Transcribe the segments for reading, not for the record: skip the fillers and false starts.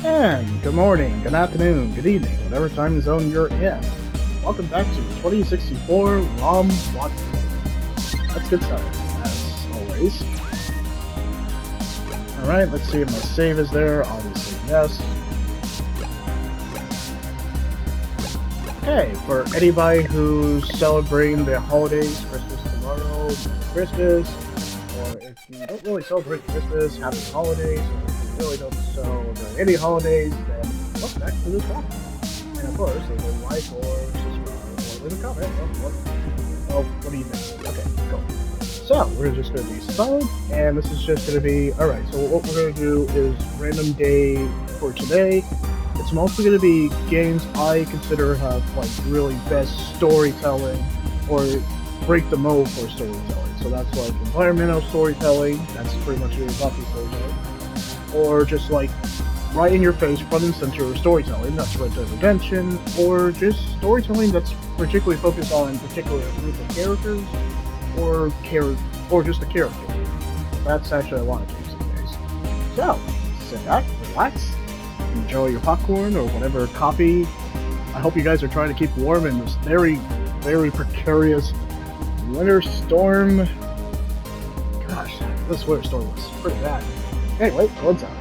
And good morning, good afternoon, good evening, whatever time zone you're in. Welcome back to 2064 ROM Watch. Let's get started, as always. Alright, let's see if my save is there. Obviously, yes. Okay, for anybody who's celebrating the holidays, Christmas tomorrow, Merry Christmas, or if you don't really celebrate Christmas, happy holidays, or if you really don't celebrate any holidays, then welcome back to this one. And of course, leave a like or subscribe or leave a comment. What do you think? Okay, go. So, we're just going to be solid, and this is just going to be, alright, so what we're going to do is random day for today. It's mostly going to be games I consider have, like, really best storytelling, or break the mold for storytelling. So that's like environmental storytelling, that's pretty much your Buffy storytelling, or just like right in your face, front and center storytelling, that's Red Dead Redemption, or just storytelling that's particularly focused on a particular group of characters, or just a character. That's actually a lot of games these days. So, sit back, relax, enjoy your popcorn or whatever coffee. I hope you guys are trying to keep warm in this very, very precarious winter storm. Gosh, this winter storm was pretty bad. Anyway, let's out.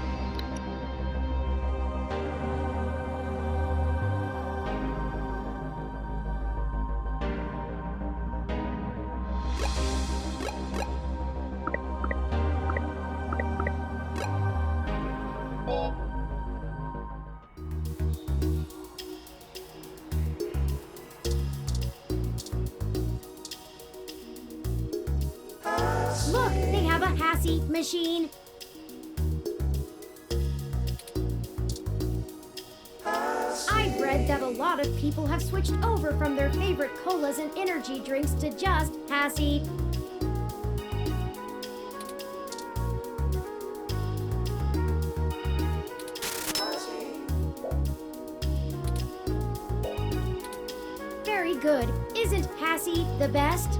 Look, they have a HASSY machine. I've read that a lot of people have switched over from their favorite colas and energy drinks to just HASSY. Very good. Isn't HASSY the best?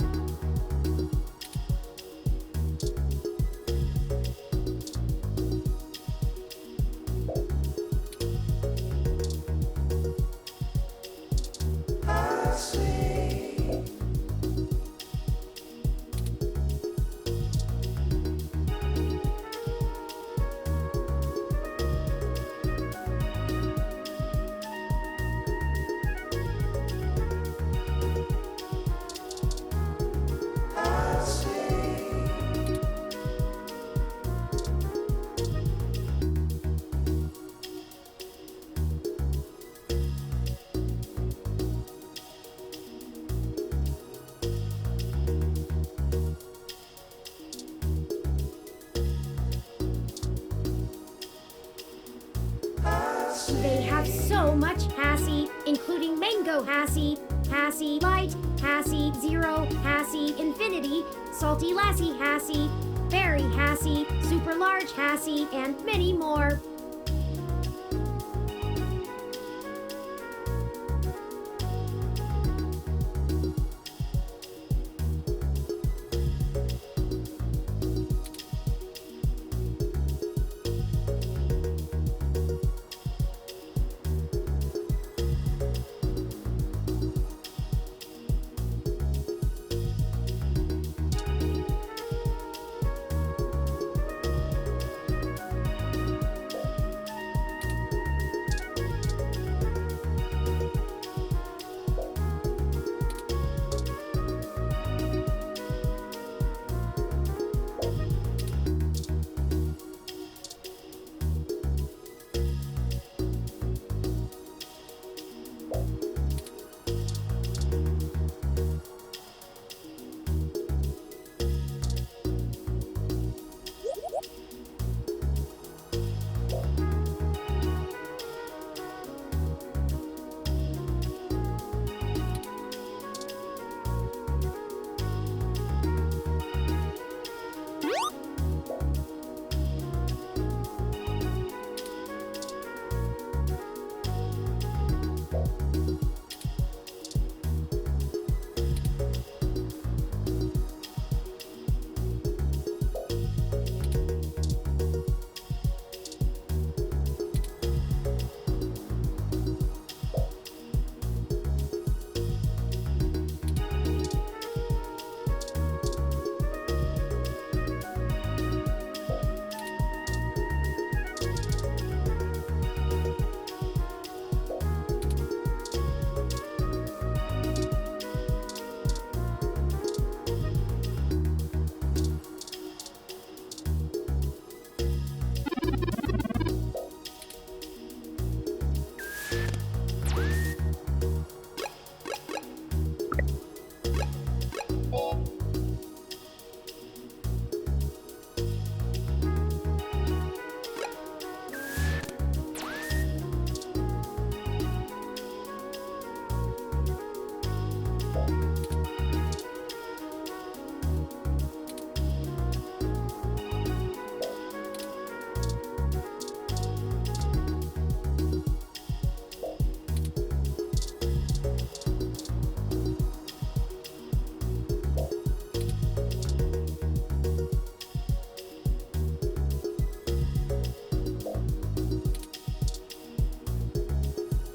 They have so much HASSY, including Mango HASSY, HASSY Light, HASSY Zero, HASSY Infinity, Salty Lassie HASSY, Berry HASSY, Super Large HASSY, and many more.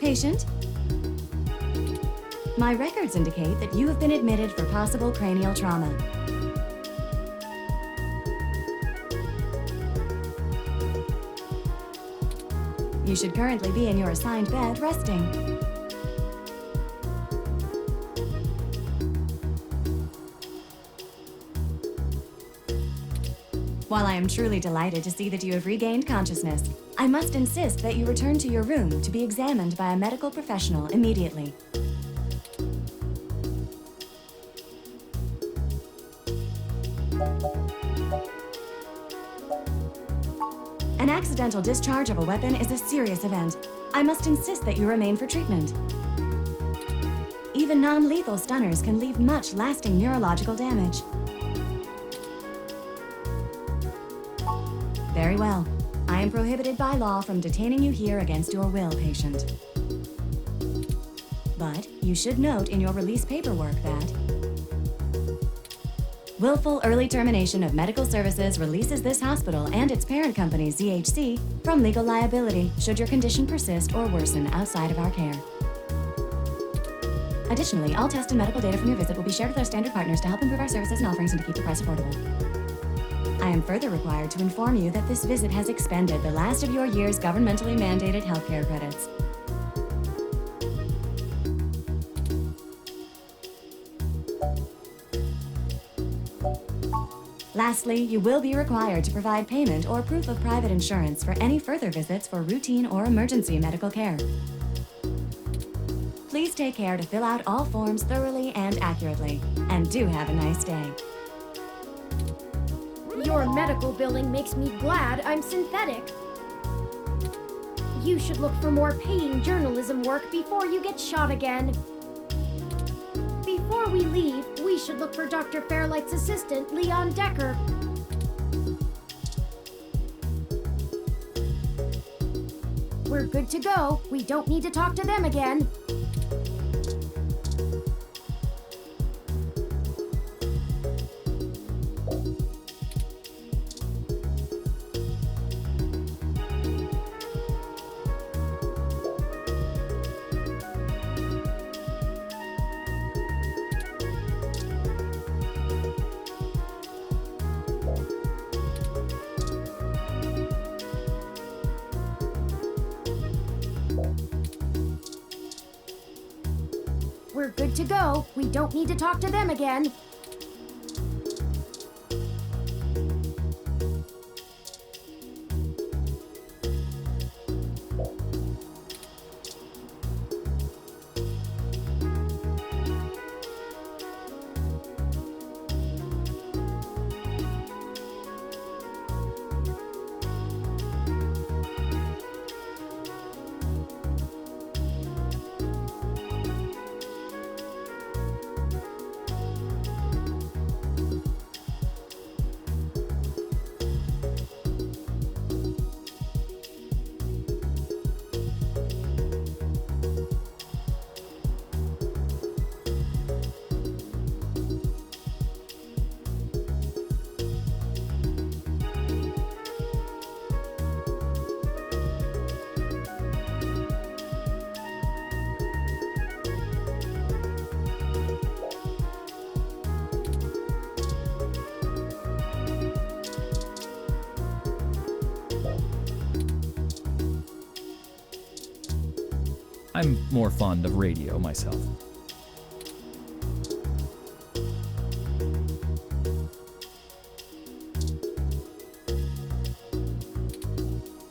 Patient? My records indicate that you have been admitted for possible cranial trauma. You should currently be in your assigned bed, resting. While I am truly delighted to see that you have regained consciousness, I must insist that you return to your room to be examined by a medical professional immediately. An accidental discharge of a weapon is a serious event. I must insist that you remain for treatment. Even non-lethal stunners can leave much lasting neurological damage. Very well. I am prohibited by law from detaining you here against your will, patient. But you should note in your release paperwork that willful early termination of medical services releases this hospital and its parent company, ZHC, from legal liability should your condition persist or worsen outside of our care. Additionally, all test and medical data from your visit will be shared with our standard partners to help improve our services and offerings and to keep the price affordable. I am further required to inform you that this visit has expended the last of your year's governmentally mandated healthcare credits. Lastly, you will be required to provide payment or proof of private insurance for any further visits for routine or emergency medical care. Please take care to fill out all forms thoroughly and accurately, and do have a nice day. Your medical billing makes me glad I'm synthetic. You should look for more paying journalism work before you get shot again. Before we leave, we should look for Dr. Fairlight's assistant, Leon Decker. We're good to go. We don't need to talk to them again. We're good to go. We don't need to talk to them again. I'm more fond of radio myself.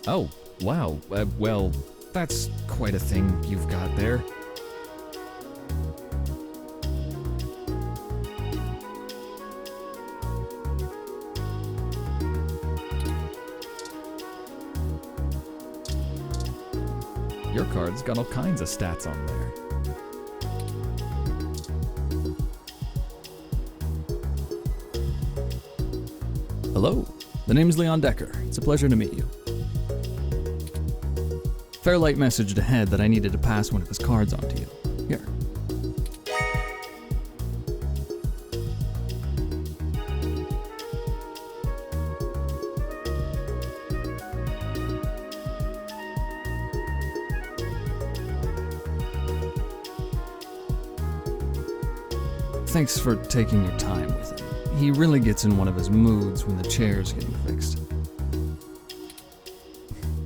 Oh, wow. Well, that's quite a thing you've got there. Your card's got all kinds of stats on there. Hello, the name's Leon Decker. It's a pleasure to meet you. Fairlight messaged ahead that I needed to pass one of his cards on to you. Here. Thanks for taking your time with him. He really gets in one of his moods when the chair's getting fixed.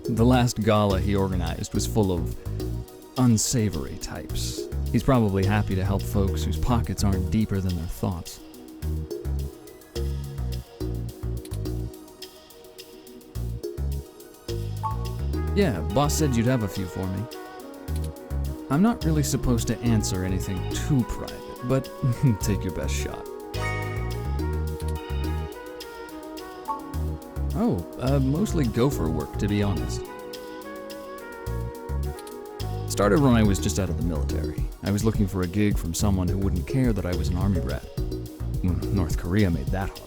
The last gala he organized was full of unsavory types. He's probably happy to help folks whose pockets aren't deeper than their thoughts. Yeah, boss said you'd have a few for me. I'm not really supposed to answer anything too private, but take your best shot. Oh, mostly gopher work, to be honest. Started when I was just out of the military. I was looking for a gig from someone who wouldn't care that I was an army brat. North Korea made that hard.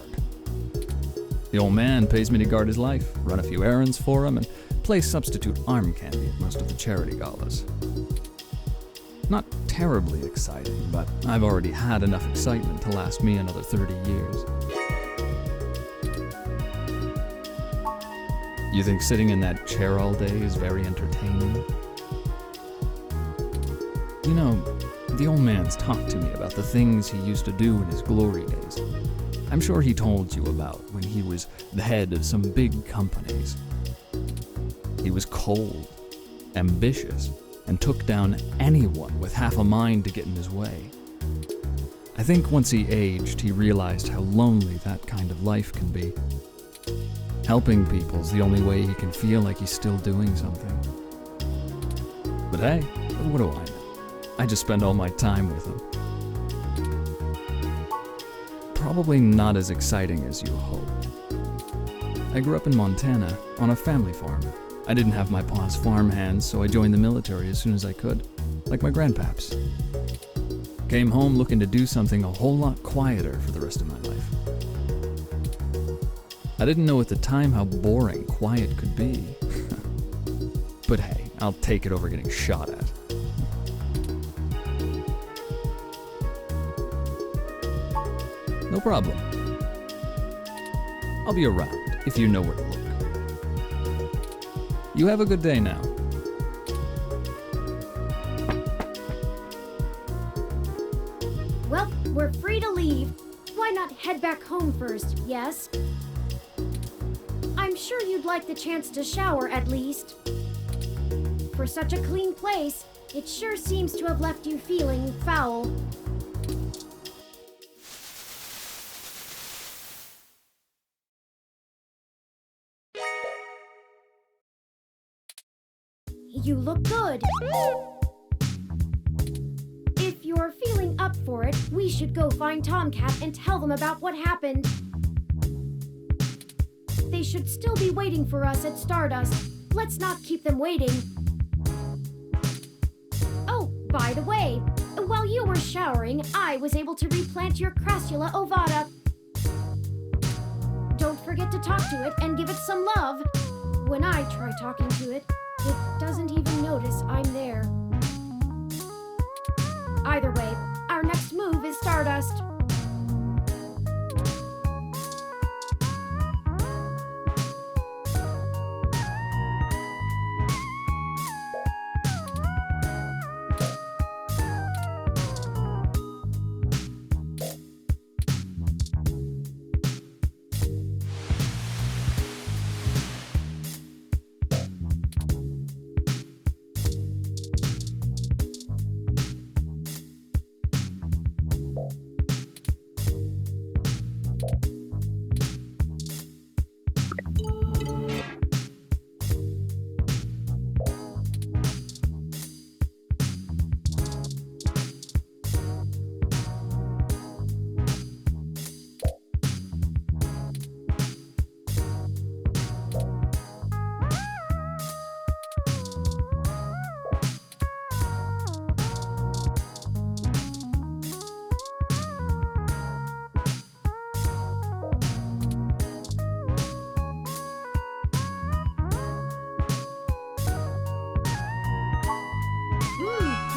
The old man pays me to guard his life, run a few errands for him, and play substitute arm candy at most of the charity galas. Not terribly exciting, but I've already had enough excitement to last me another 30 years. You think sitting in that chair all day is very entertaining? You know, the old man's talked to me about the things he used to do in his glory days. I'm sure he told you about when he was the head of some big companies. He was cold, ambitious, and took down anyone with half a mind to get in his way. I think once he aged, he realized how lonely that kind of life can be. Helping people's the only way he can feel like he's still doing something. But hey, what do I know? I just spend all my time with him. Probably not as exciting as you hope. I grew up in Montana, on a family farm. I didn't have my pa's farm hands, so I joined the military as soon as I could, like my grandpaps. Came home looking to do something a whole lot quieter for the rest of my life. I didn't know at the time how boring quiet could be. But hey, I'll take it over getting shot at. No problem. I'll be around if you know where to look. You have a good day now. Well, we're free to leave. Why not head back home first, yes? I'm sure you'd like the chance to shower at least. For such a clean place, it sure seems to have left you feeling foul. You look good. If you're feeling up for it, we should go find Tomcat and tell them about what happened. They should still be waiting for us at Stardust. Let's not keep them waiting. Oh, by the way, while you were showering, I was able to replant your Crassula ovata. Don't forget to talk to it and give it some love. When I try talking to it, it doesn't even notice I'm there. Either way, our next move is Stardust.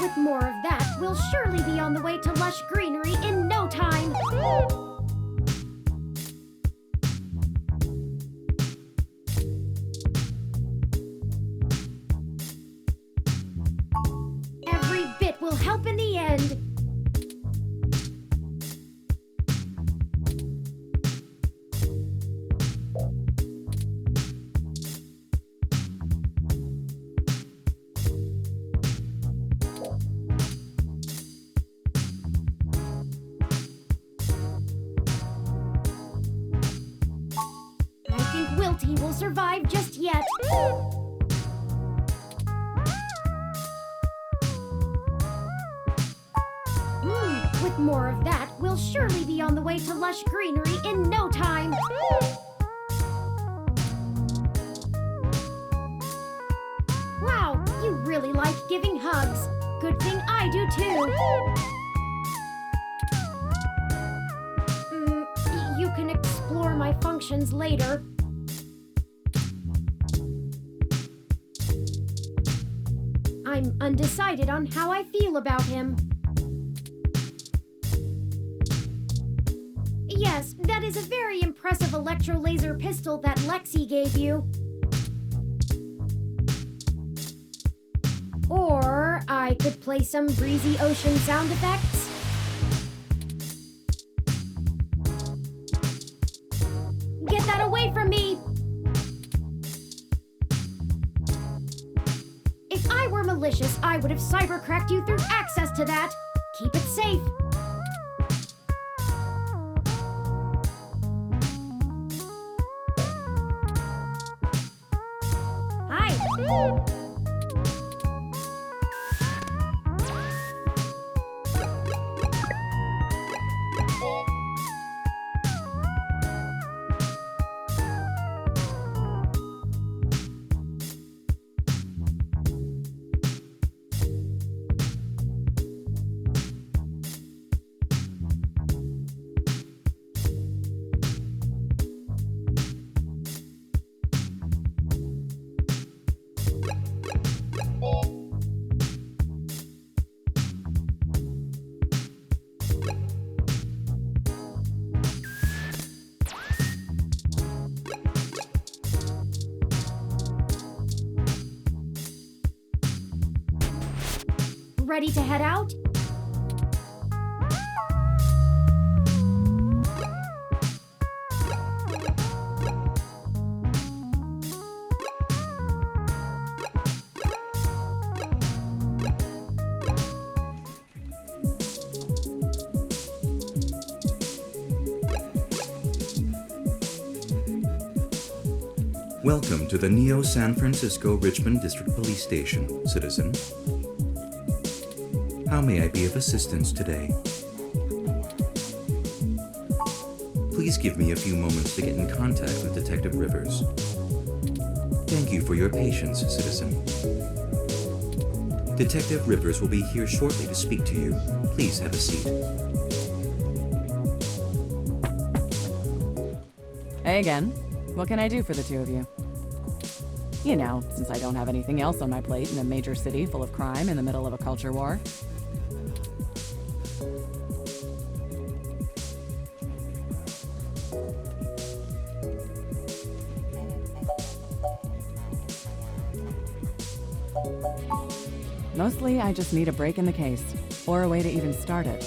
With more of that, we'll surely be on the way to lush greenery in no time. Every bit will help in the end. loyalty will survive just yet. With more of that, we'll surely be on the way to lush greenery in no time. Wow, you really like giving hugs. Good thing I do too. You can explore my functions later. I'm undecided on how I feel about him. Yes, that is a very impressive electro-laser pistol that Lexi gave you. Or I could play some breezy ocean sound effects. Get that away from me! If I were malicious, I would have cyber-cracked you through access to that. Keep it safe. Ready to head out? Welcome to the Neo San Francisco Richmond District Police Station, citizen. How may I be of assistance today? Please give me a few moments to get in contact with Detective Rivers. Thank you for your patience, citizen. Detective Rivers will be here shortly to speak to you. Please have a seat. Hey again. What can I do for the two of you? You know, since I don't have anything else on my plate in a major city full of crime in the middle of a culture war. Mostly, I just need a break in the case, or a way to even start it.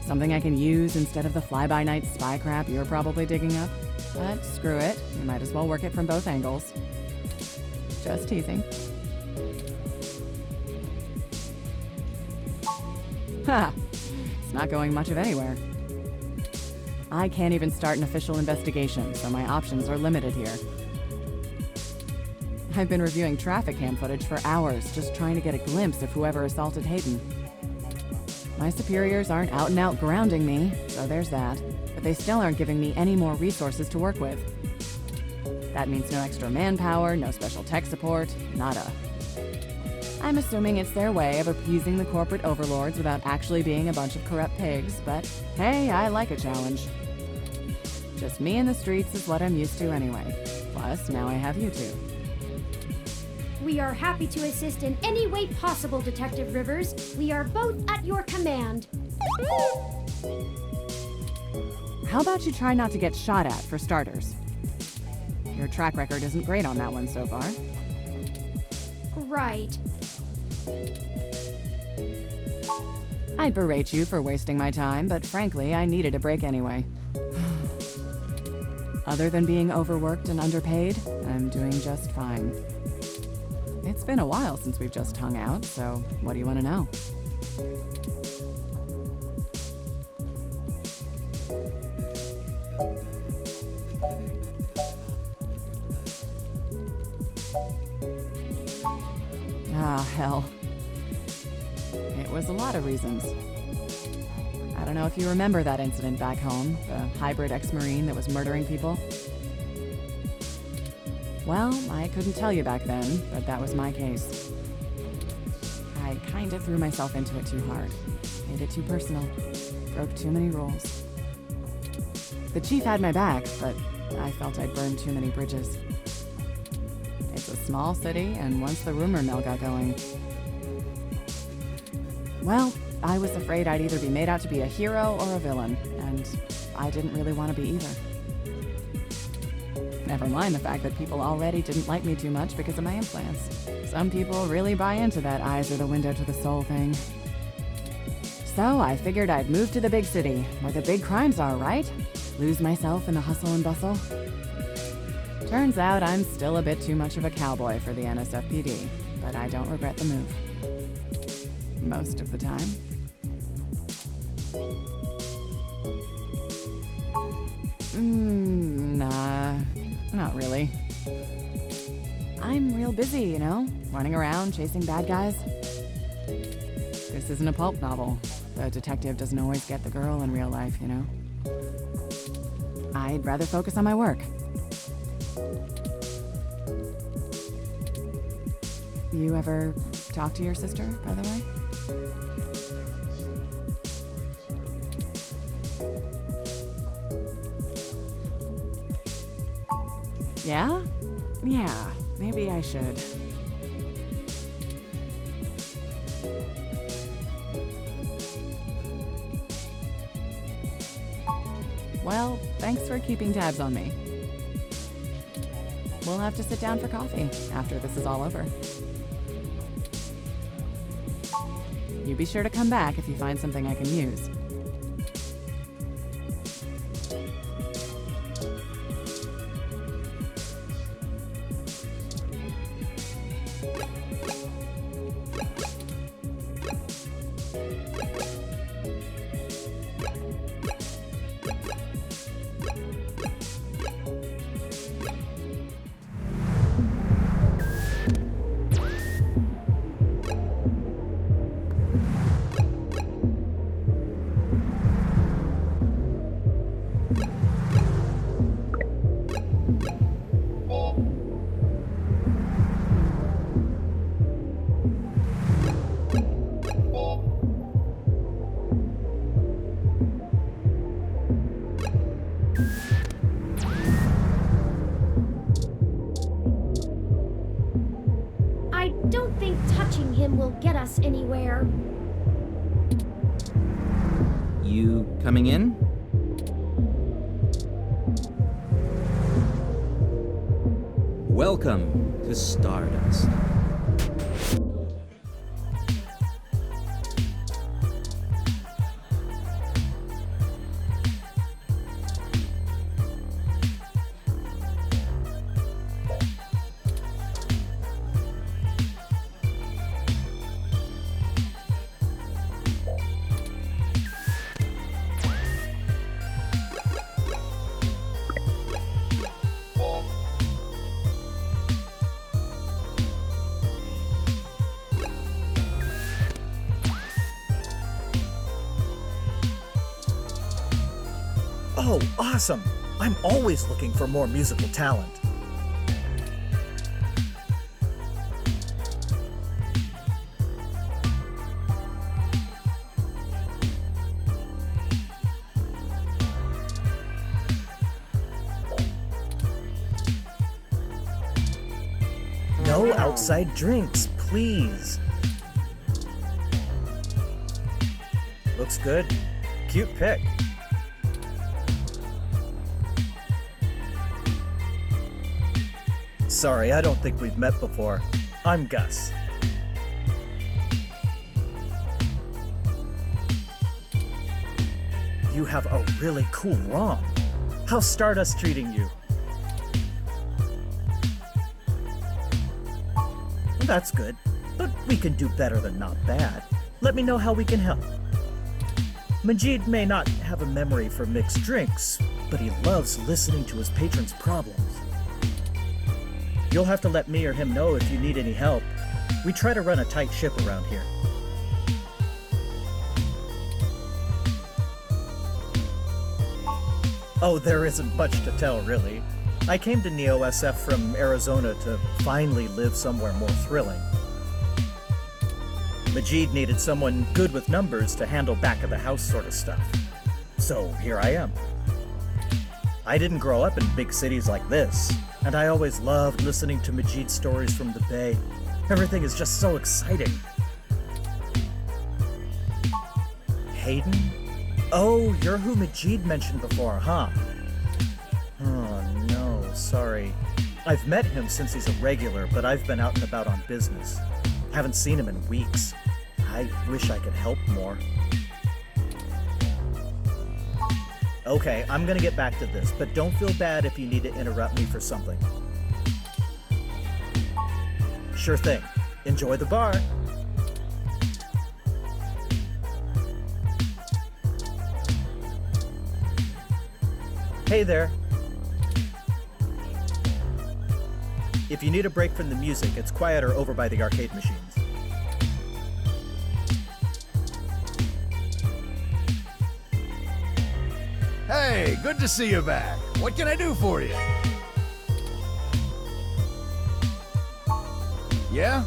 Something I can use instead of the fly-by-night spy crap you're probably digging up. But screw it, you might as well work it from both angles. Just teasing. Ha! It's not going much of anywhere. I can't even start an official investigation, so my options are limited here. I've been reviewing traffic cam footage for hours, just trying to get a glimpse of whoever assaulted Hayden. My superiors aren't out-and-out grounding me, so there's that. But they still aren't giving me any more resources to work with. That means no extra manpower, no special tech support, nada. I'm assuming it's their way of appeasing the corporate overlords without actually being a bunch of corrupt pigs, but hey, I like a challenge. Just me in the streets is what I'm used to anyway. Plus, now I have you two. We are happy to assist in any way possible, Detective Rivers. We are both at your command. How about you try not to get shot at, for starters? Your track record isn't great on that one so far. Right. I'd berate you for wasting my time, but frankly, I needed a break anyway. Other than being overworked and underpaid, I'm doing just fine. It's been a while since we've just hung out, so what do you want to know? Ah, hell. It was a lot of reasons. I don't know if you remember that incident back home, the hybrid ex-Marine that was murdering people. Well, I couldn't tell you back then, but that was my case. I kind of threw myself into it too hard. Made it too personal. Broke too many rules. The chief had my back, but I felt I'd burned too many bridges. It's a small city, and once the rumor mill got going... Well, I was afraid I'd either be made out to be a hero or a villain, and I didn't really want to be either. Never mind the fact that people already didn't like me too much because of my implants. Some people really buy into that eyes are the window to the soul thing. So I figured I'd move to the big city, where the big crimes are, right? Lose myself in the hustle and bustle. Turns out I'm still a bit too much of a cowboy for the NSFPD, but I don't regret the move. Most of the time. Nah, not really. I'm real busy, you know? Running around, chasing bad guys. This isn't a pulp novel. The detective doesn't always get the girl in real life, you know? I'd rather focus on my work. You ever talk to your sister, by the way? Yeah? Yeah, maybe I should. Well, thanks for keeping tabs on me. We'll have to sit down for coffee after this is all over. You be sure to come back if you find something I can use. Will get us anywhere. You coming in? Welcome to Stardust. Oh, awesome! I'm always looking for more musical talent. No outside drinks, please. Looks good. Cute pic. Sorry, I don't think we've met before. I'm Gus. You have a really cool ROM. How's Stardust treating you? That's good, but we can do better than not bad. Let me know how we can help. Majid may not have a memory for mixed drinks, but he loves listening to his patrons' problems. You'll have to let me or him know if you need any help. We try to run a tight ship around here. Oh, there isn't much to tell, really. I came to Neo SF from Arizona to finally live somewhere more thrilling. Majid needed someone good with numbers to handle back-of-the-house sort of stuff. So here I am. I didn't grow up in big cities like this, and I always loved listening to Majid's stories from the Bay. Everything is just so exciting. Hayden? Oh, you're who Majid mentioned before, huh? Oh, no, sorry. I've met him since he's a regular, but I've been out and about on business. Haven't seen him in weeks. I wish I could help more. Okay, I'm gonna get back to this, but don't feel bad if you need to interrupt me for something. Sure thing. Enjoy the bar. Hey there. If you need a break from the music, it's quieter over by the arcade machines. Hey, good to see you back. What can I do for you? Yeah?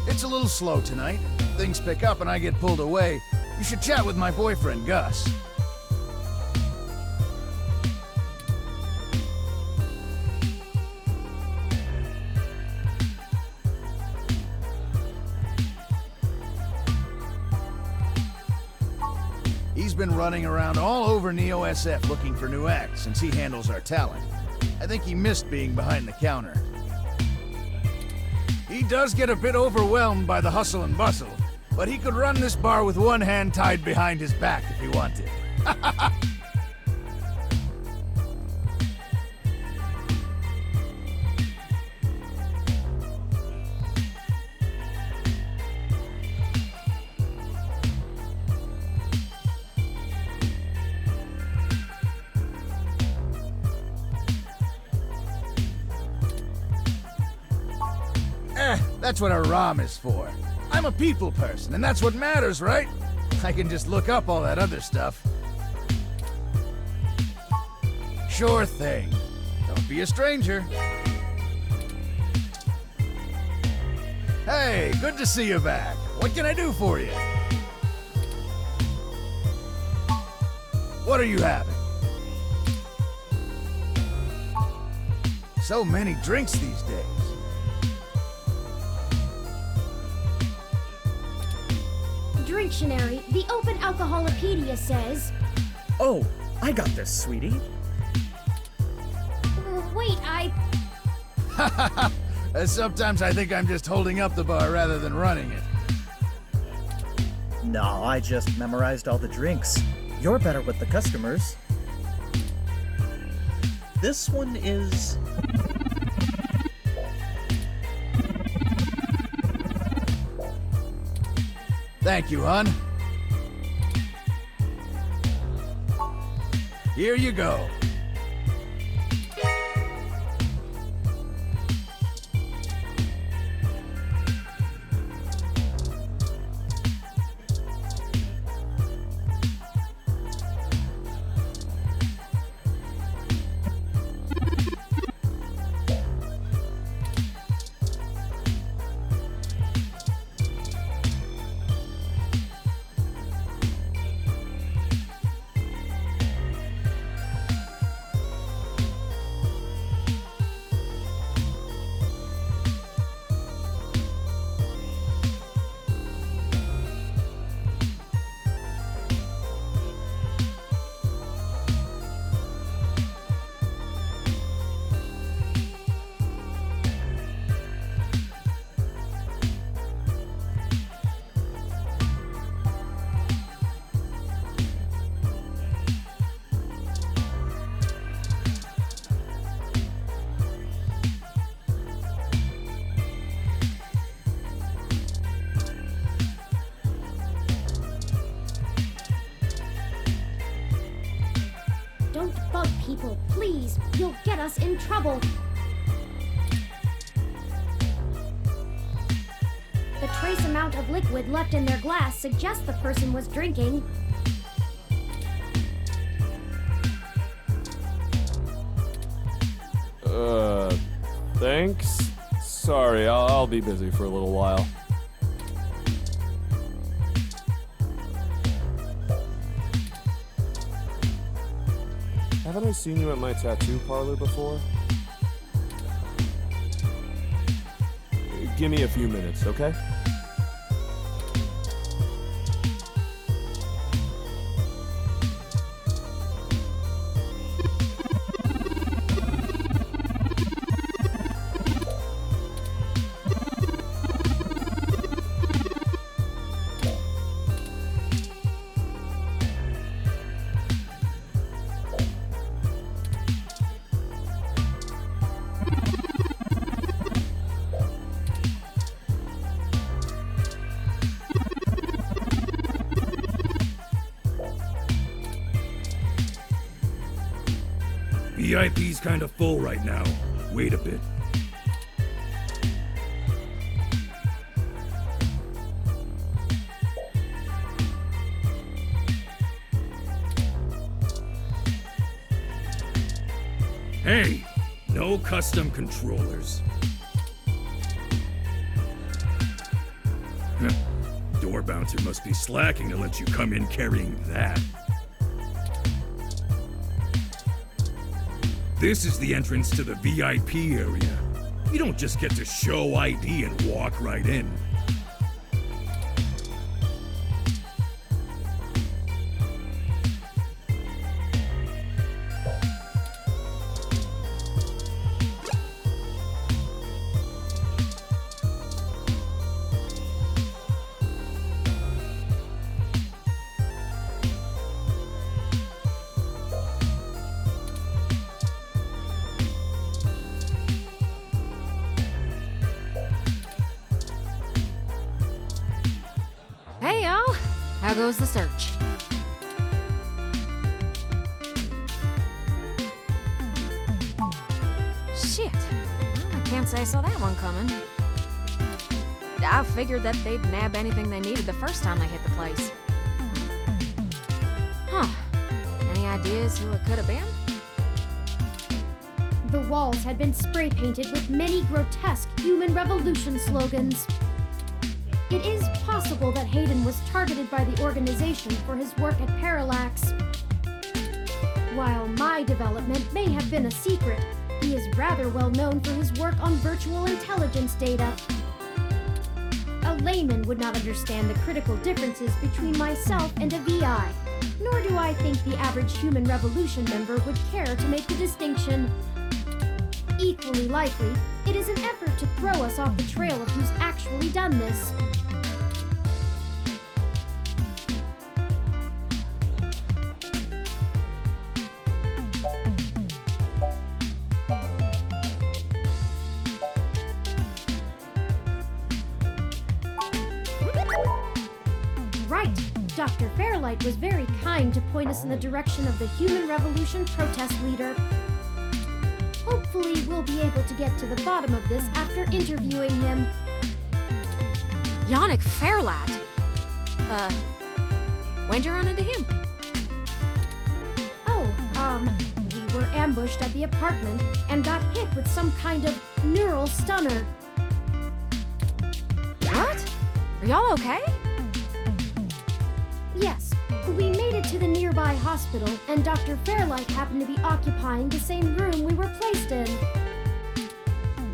It's a little slow tonight. Things pick up and I get pulled away. You should chat with my boyfriend, Gus. He's been running around all over Neo SF looking for new acts since he handles our talent. I think he missed being behind the counter. He does get a bit overwhelmed by the hustle and bustle, but he could run this bar with one hand tied behind his back if he wanted. That's what a ROM is for. I'm a people person, and that's what matters, right? I can just look up all that other stuff. Sure thing. Don't be a stranger. Hey, good to see you back. What can I do for you? What are you having? So many drinks these days. Dictionary, the Open Alcoholopedia says... Oh, I got this, sweetie. Wait, Sometimes I think I'm just holding up the bar rather than running it. No, I just memorized all the drinks. You're better with the customers. This one is... Thank you, hon. Here you go. don't bug people, please. You'll get us in trouble. The trace amount of liquid left in their glass suggests the person was drinking. Thanks? Sorry, I'll be busy for a little while. Haven't I seen you at my tattoo parlor before? Give me a few minutes, okay? VIP's kind of full right now. Wait a bit. Hey, no custom controllers. Huh. Door bouncer must be slacking to let you come in carrying that. This is the entrance to the VIP area. You don't just get to show ID and walk right in. Hey, y'all. How goes the search? Shit. Well, I can't say I saw that one coming. I figured that they'd nab anything they needed the first time they hit the place. Huh. Any ideas who it could have been? The walls had been spray painted with many grotesque human revolution slogans. It is possible that Hayden was targeted by the organization for his work at Parallax. While my development may have been a secret, he is rather well known for his work on virtual intelligence data. A layman would not understand the critical differences between myself and a VI, nor do I think the average human revolution member would care to make the distinction. Equally likely, it is an effort to throw us off the trail of who's actually done this. Right. Dr. Fairlight was very kind to point us in the direction of the Human Revolution protest leader. Hopefully, we'll be able to get to the bottom of this after interviewing him. Yannick Fairlight? When'd you run into him? We were ambushed at the apartment and got hit with some kind of neural stunner. What? Are y'all okay? Yes, we made it to the nearby hospital, and Dr. Fairlight happened to be occupying the same room we were placed in.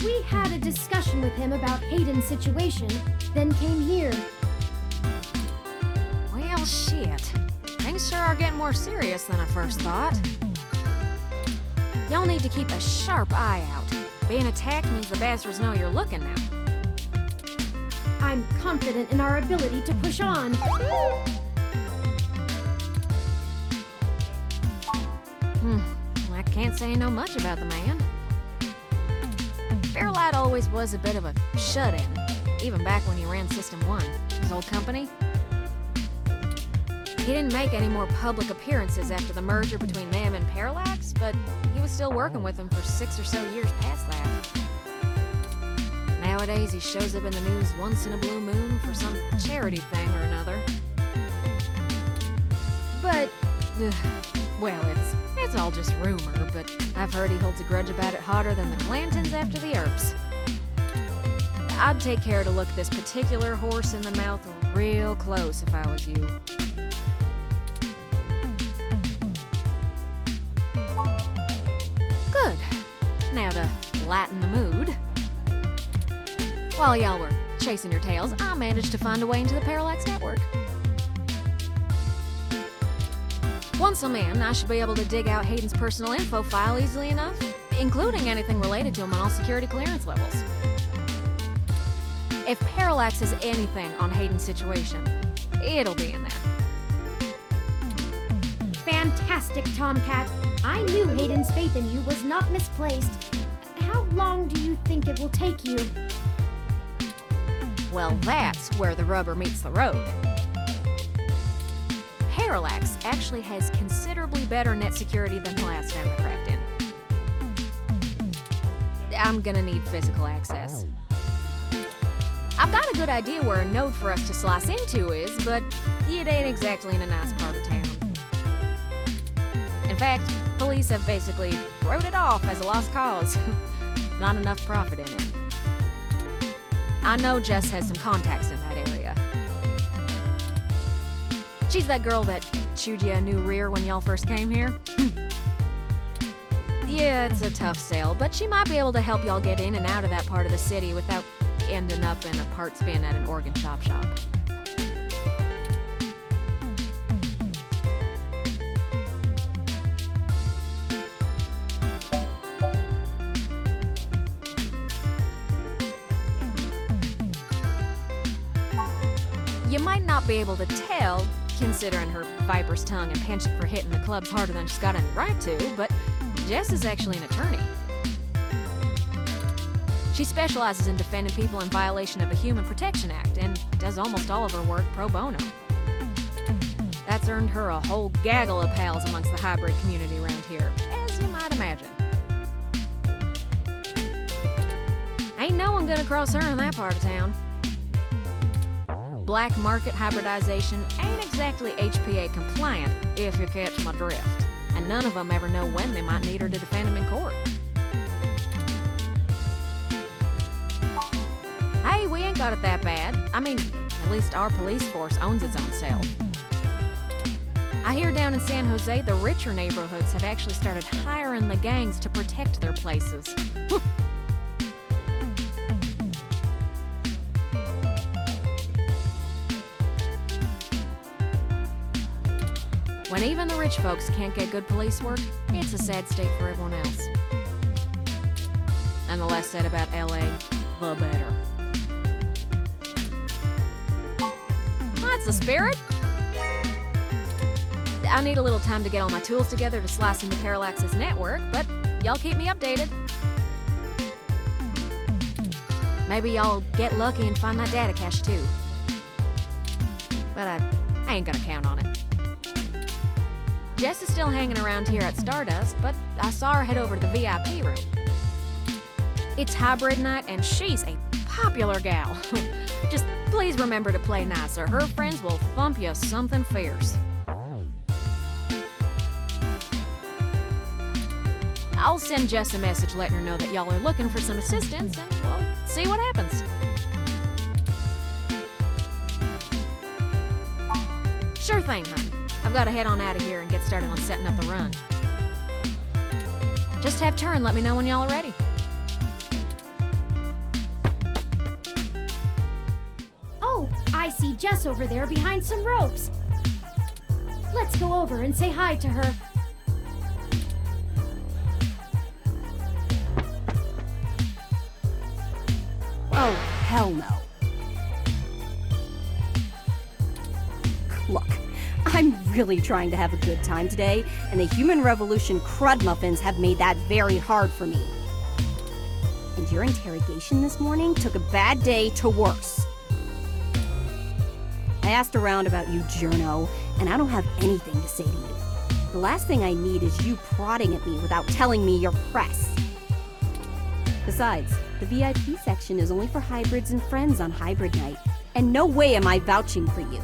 We had a discussion with him about Hayden's situation, then came here. Well, shit. Things sure are getting more serious than I first thought. Y'all need to keep a sharp eye out. Being attacked means the bastards know you're looking now. I'm confident in our ability to push on. I can't say I know much about the man. Fairlight always was a bit of a shut-in, even back when he ran System 1, his old company. He didn't make any more public appearances after the merger between them and Parallax, but he was still working with them for 6 or so years past that. Now Nowadays, he shows up in the news once in a blue moon for some charity thing or another. But, well, it's all just rumor, but I've heard he holds a grudge about it hotter than the Clantons after the Earps. I'd take care to look this particular horse in the mouth real close if I was you. Good. Now to lighten the mood. While y'all were chasing your tails, I managed to find a way into the Parallax Network. Once I'm in, I should be able to dig out Hayden's personal info file easily enough, including anything related to him on all security clearance levels. If Parallax has anything on Hayden's situation, it'll be in there. Fantastic, Tomcat. I knew Hayden's faith in you was not misplaced. How long do you think it will take you? Well, that's where the rubber meets the road. Parallax actually has considerably better net security than the last time I cracked in. I'm gonna need physical access. I've got a good idea where a node for us to slice into is, but it ain't exactly in a nice part of town. In fact, police have basically wrote it off as a lost cause. Not enough profit in it. I know Jess has some contacts in that area. She's that girl that chewed you a new rear when y'all first came here. Yeah, it's a tough sale, but she might be able to help y'all get in and out of that part of the city without ending up in a parts bin at an organ shop. You might not be able to tell, considering her viper's tongue and penchant for hitting the clubs harder than she's got any right to, but Jess is actually an attorney. She specializes in defending people in violation of the Human Protection Act and does almost all of her work pro bono. That's earned her a whole gaggle of pals amongst the hybrid community around here, as you might imagine. Ain't no one gonna cross her in that part of town. Black market hybridization ain't exactly HPA compliant, if you catch my drift, and none of them ever know when they might need her to defend them in court. Hey, we ain't got it that bad. I mean, at least our police force owns its own self. I hear down in San Jose, the richer neighborhoods have actually started hiring the gangs to protect their places. When even the rich folks can't get good police work, it's a sad state for everyone else. And the less said about LA, the better. That's the spirit. I need a little time to get all my tools together to slice into Parallax's network, but y'all keep me updated. Maybe y'all get lucky and find that data cache too. But I ain't gonna count on it. Jess is still hanging around here at Stardust, but I saw her head over to the VIP room. It's hybrid night, and she's a popular gal. Just please remember to play nice, or her friends will thump you something fierce. I'll send Jess a message letting her know that y'all are looking for some assistance, and we'll see what happens. Sure thing, hon. I've got to head on out of here and get started on setting up the run. Just have turn, let me know when y'all are ready. Oh, I see Jess over there behind some ropes. Let's go over and say hi to her. Oh, hell no. Look, I'm really trying to have a good time today, and the Human Revolution crud muffins have made that very hard for me. And your interrogation this morning took a bad day to worse. I asked around about you, Journo, and I don't have anything to say to you. The last thing I need is you prodding at me without telling me your press. Besides, the VIP section is only for hybrids and friends on hybrid night, and no way am I vouching for you.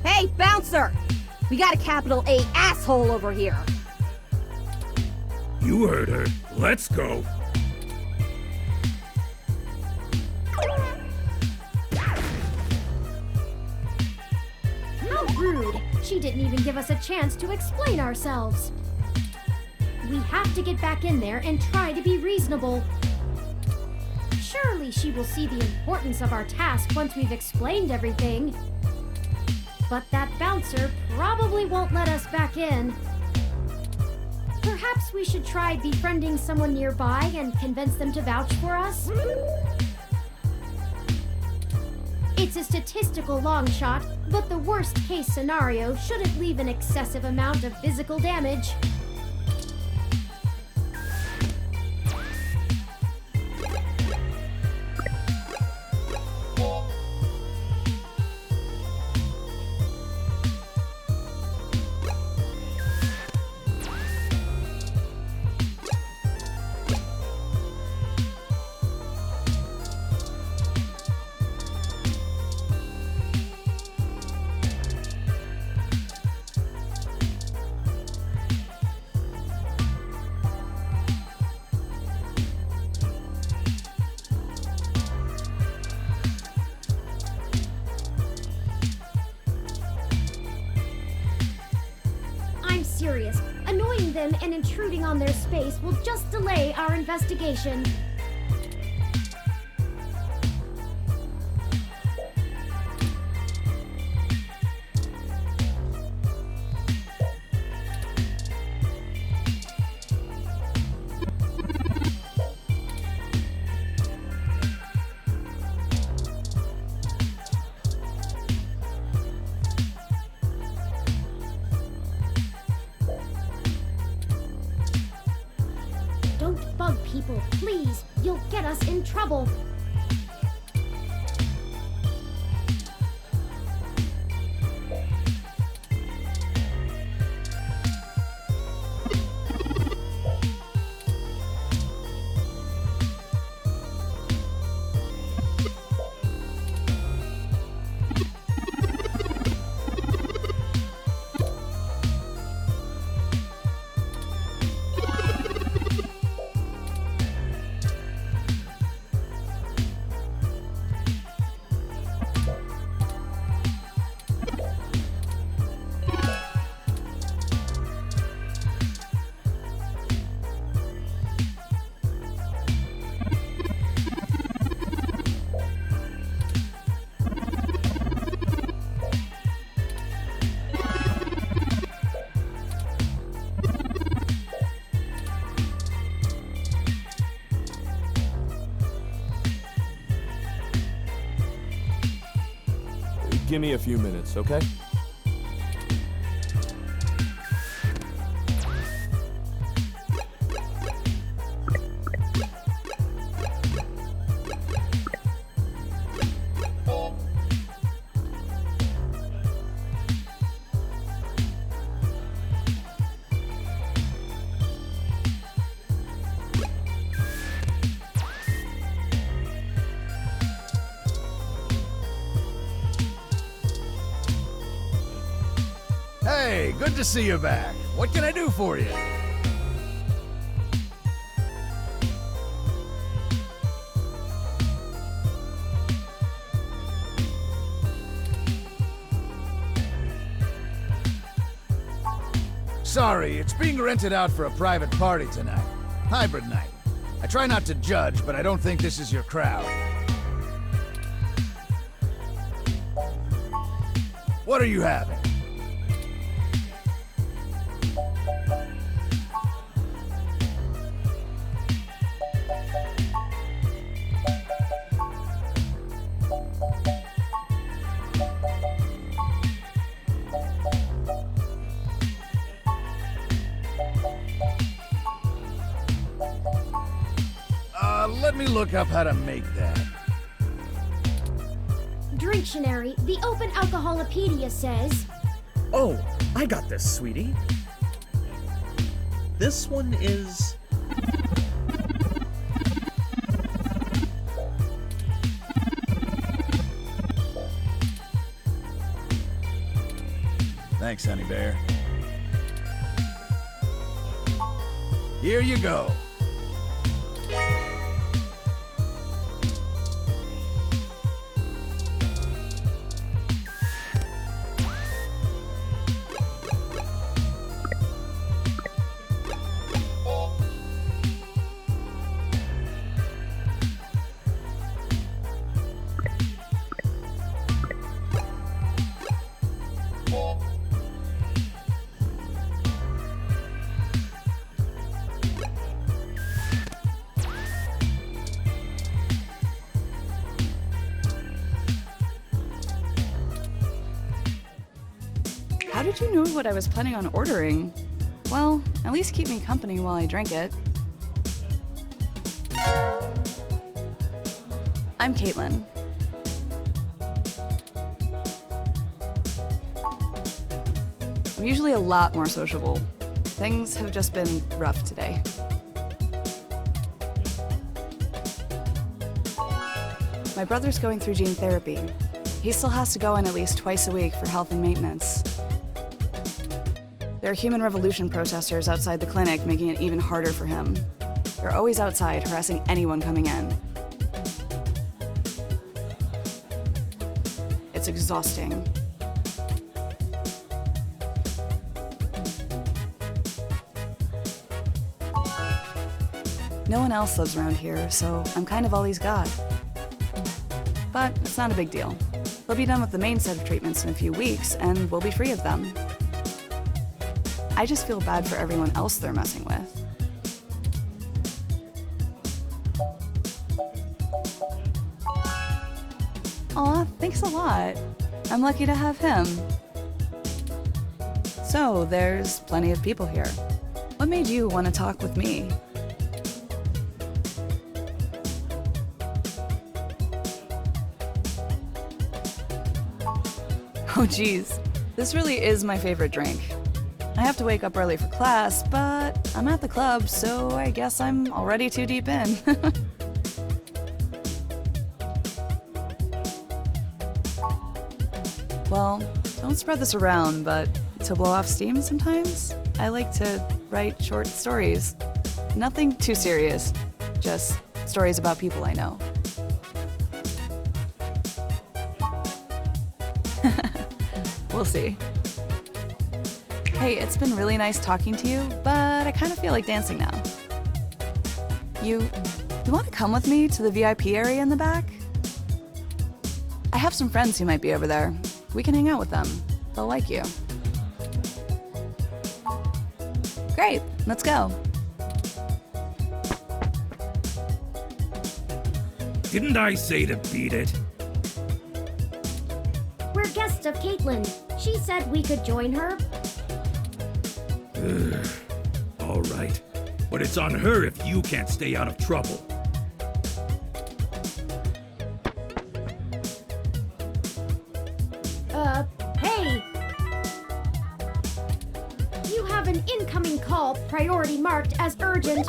Hey, bouncer! We got a capital A asshole over here! You heard her. Let's go. How rude! She didn't even give us a chance to explain ourselves. We have to get back in there and try to be reasonable. Surely she will see the importance of our task once we've explained everything. But that bouncer probably won't let us back in. Perhaps we should try befriending someone nearby and convince them to vouch for us? It's a statistical long shot, but the worst case scenario shouldn't leave an excessive amount of physical damage. Serious. Annoying them and intruding on their space will just delay our investigation. Don't bug people, please. You'll get us in trouble. Give me a few minutes, okay? Hey, good to see you back. What can I do for you? Sorry, it's being rented out for a private party tonight. Hybrid night. I try not to judge, but I don't think this is your crowd. What are you having? Let me look up how to make that. Dictionary, the Open Alcoholopedia says... Oh, I got this, sweetie. This one is... Thanks, Honey Bear. Here you go. How did you know what I was planning on ordering? Well, at least keep me company while I drink it. I'm Caitlin. I'm usually a lot more sociable. Things have just been rough today. My brother's going through gene therapy. He still has to go in at least twice a week for health and maintenance. There are human revolution protesters outside the clinic, making it even harder for him. They're always outside, harassing anyone coming in. It's exhausting. No one else lives around here, so I'm kind of all he's got. But it's not a big deal. He'll be done with the main set of treatments in a few weeks, and we'll be free of them. I just feel bad for everyone else they're messing with. Aw, thanks a lot. I'm lucky to have him. So, there's plenty of people here. What made you want to talk with me? Oh geez, this really is my favorite drink. I have to wake up early for class, but I'm at the club, so I guess I'm already too deep in. Well, don't spread this around, but to blow off steam sometimes, I like to write short stories. Nothing too serious, just stories about people I know. We'll see. Hey, it's been really nice talking to you, but I kind of feel like dancing now. You want to come with me to the VIP area in the back? I have some friends who might be over there. We can hang out with them. They'll like you. Great, let's go. Didn't I say to beat it? We're guests of Caitlin. She said we could join her. All right. But it's on her if you can't stay out of trouble. Hey! You have an incoming call, priority marked as urgent.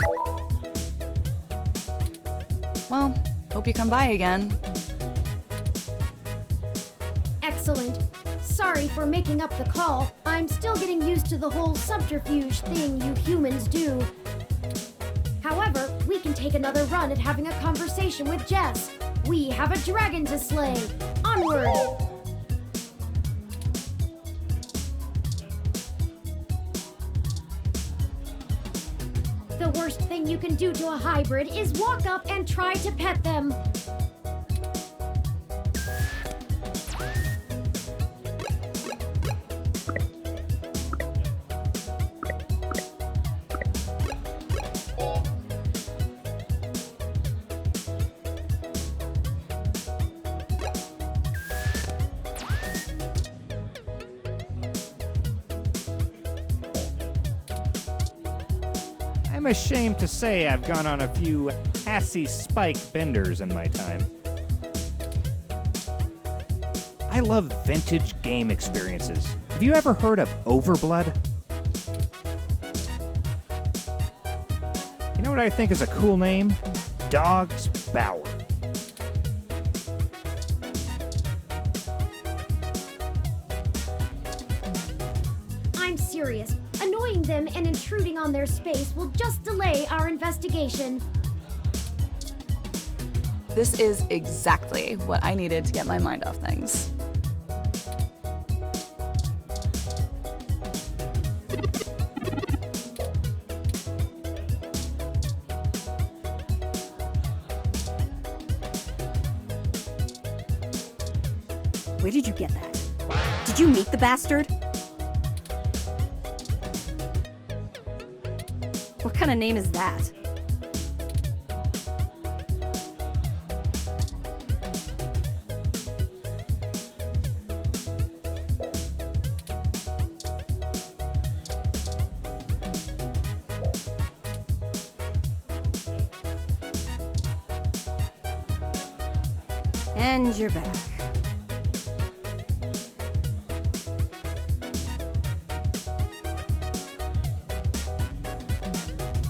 Well, hope you come by again. Excellent. Sorry for making up the call. I'm still getting used to the whole subterfuge thing you humans do. However, we can take another run at having a conversation with Jess. We have a dragon to slay. Onward! The worst thing you can do to a hybrid is walk up and try to pet them. I'm ashamed to say I've gone on a few HASSY spike benders in my time. I love vintage game experiences. Have you ever heard of Overblood? You know what I think is a cool name? Dog's Bower. them and intruding on their space will just delay our investigation. This is exactly what I needed to get my mind off things. Where did you get that? Did you meet the bastard? What kind of name is that? And you're back.